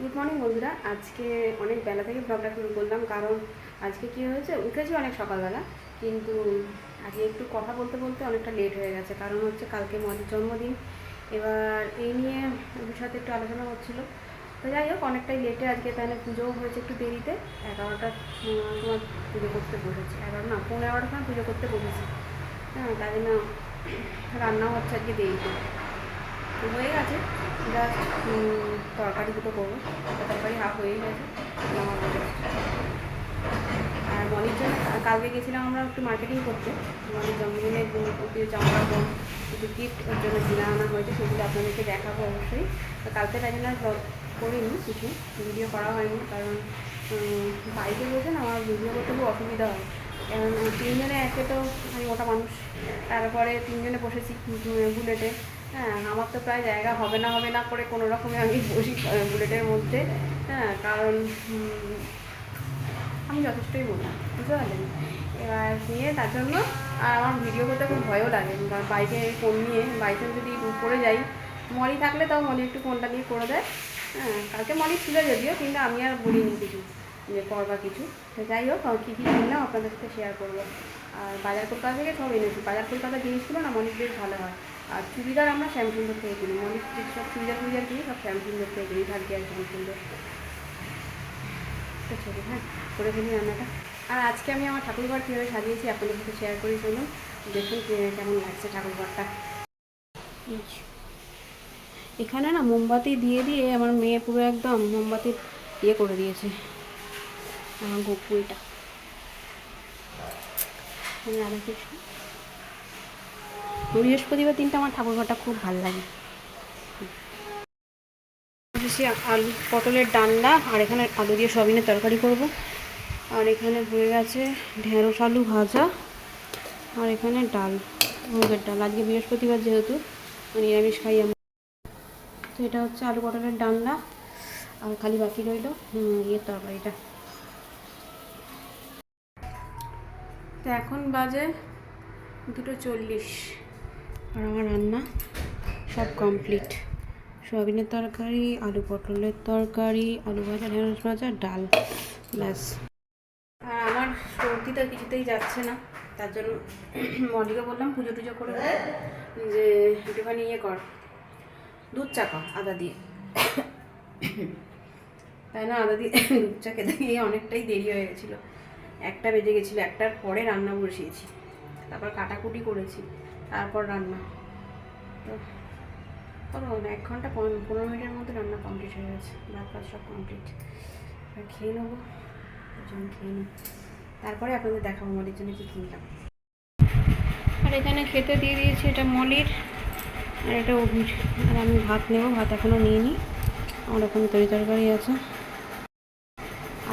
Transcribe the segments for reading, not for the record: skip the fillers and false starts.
Good morning বন্ধুরা। আজকে অনেক বেলা থেকে ব্লগটা শুরু করলাম, কারণ আজকে কী হয়েছে, উঠেছি অনেক সকালবেলা, কিন্তু আজকে একটু কথা বলতে বলতে অনেকটা লেট হয়ে গেছে। কারণ হচ্ছে কালকে মদের জন্মদিন, এবার এই নিয়ে ওর সাথে একটু আলোচনা হচ্ছিলো। তো যাই হোক, অনেকটাই লেটে আজকে, তাহলে পুজোও হয়েছে একটু দেরিতে। 11টার তোমার পুজো করতে বসেছি, 11 না 11:15 সময় পুজো করতে বসেছি। হ্যাঁ, তাই জন্য রান্নাও হচ্ছে আজকে দেরিতে। তো হয়ে গেছে, জাস্ট তরকারি দুটো করবো। তরকারি হাফ হয়েই গেছে। আর মনির জন্য কালকে গেছিলাম আমরা একটু মার্কেটিং করতে। মনির জন্মদিনের কিছু জামা কাপড়, কিছু গিফট ওর জন্য কিনে আনা হয়েছে, সেগুলো আপনাদেরকে দেখাবো অবশ্যই। তো কালকে তাই জন্য ব্লগ করিনি, কিছু ভিডিও করা হয়নি, কারণ বাইকে বসে না আমার ভিডিও করতে খুব অসুবিধা হয়। কারণ তিনজনে একে তো আমি মোটা মানুষ, তারপরে তিনজনে বসেছি বুলেটে। হ্যাঁ, আমার তো প্রায় জায়গা হবে না করে কোনো রকমে আমি বসি বুলেটের মধ্যে। হ্যাঁ, কারণ আমি যথেষ্টই বললাম, বুঝতে পারলেন। এবার নিয়ে তার জন্য আর আমার ভিডিও করতে খুব ভয়ও লাগে, কারণ বাইকে ফোন নিয়ে বাইকে যদি পড়ে যাই, মলি থাকলে তাও মলি একটু ফোনটা নিয়ে করে দেয়। হ্যাঁ, কালকে মলি ছিল যদিও, কিন্তু আমি আর বলিনি কিছু যে করবা কিছু। তো যাই হোক, কী কী কিনলাম আপনাদের সাথে শেয়ার করবো। আর বাজার কলকাতা থেকে সব এনেছি। বাজার কলকাতার জিনিসগুলো না মলির বেশ ভালো হয়। আর চুড়িদার আমরা শ্যামসুন্দর থেকে কিনি, মলির সব চুড়িদার কিনি সব শ্যামসুন্দর থেকে কিনি, থাকি আর শ্যামসুন্দর। ছবি, হ্যাঁ, করে ফেলি রান্নাটা। আর আজকে আমি আমার ঠাকুরঘর কীভাবে সাজিয়েছি আপনাদের সাথে শেয়ার করি, চলুন দেখুন কেমন লাগছে ঠাকুরঘরটা। এখানে না মোমবাতি দিয়ে দিয়ে আমার মেয়ে পুরো একদম মোমবাতির ইয়ে করে দিয়েছে আমার গোপুলটা। রাধাকৃষ্ণ, বৃহস্পতিবার দিনটা আমার ঠাকুরঘরটা খুব ভালো লাগে। আলু পটলের ডালনা, আর এখানে আলু দিয়ে সয়াবিনের তরকারি করব। আর এখানে হয়ে গেছে ঢেঁড়স আলু ভাজা, আর এখানে ডাল, মুগের ডাল। আজকে বৃহস্পতিবার যেহেতু নিরামিষ খাই আমরা। তো এটা হচ্ছে আলু পটলের ডালনা, আর খালি বাকি রইল ইয়ের তরকারিটা। তো এখন বাজে 2:40, আর আমার রান্না সব কমপ্লিট। সয়াবিনের তরকারি, আলু পটলের তরকারি, আলু ভাজা, ঢেঁড়স ভাজা, ডাল, ব্যাস। আর আমার সর্দি তো কিছুতেই যাচ্ছে না, তার জন্য মলিকে বললাম পুজো টুজো করে যে একটুখানি ইয়ে কর, দুধ চা কর আদা দিয়ে। তাই না, আদা দিয়ে দুধ চা খেতে গিয়ে অনেকটাই দেরি হয়ে গেছিলো, 1টা বেজে গেছিলো। 1টার পরে রান্না বসিয়েছি, তারপর কাটাকুটি করেছি, তারপর রান্না। তো 1 ঘন্টা 15 মিনিটের মধ্যে রান্না কমপ্লিট হয়ে গেছে, ভাত ভাত সব কমপ্লিট। আর খেয়ে নেবো, খেয়ে নিই, তারপরে আপনাদের দেখাবো মলির জন্য কী কিনলাম। আর এখানে খেতে দিয়ে দিয়েছি, এটা মলির আর এটা অভির। আর আমি ভাত নেব, ভাত এখনও নিইনি, আমার ওখানে তরকারি আছে।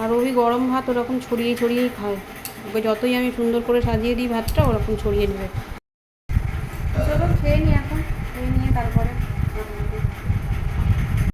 আর ওই গরম ভাত ওরকম ছড়িয়ে ছড়িয়েই খায়, ওকে যতই আমি সুন্দর করে সাজিয়ে দিই ভাতটা ওরকম ছড়িয়ে নেবে। চলো খেয়ে নিই এখন, খেয়ে নিয়ে তারপরে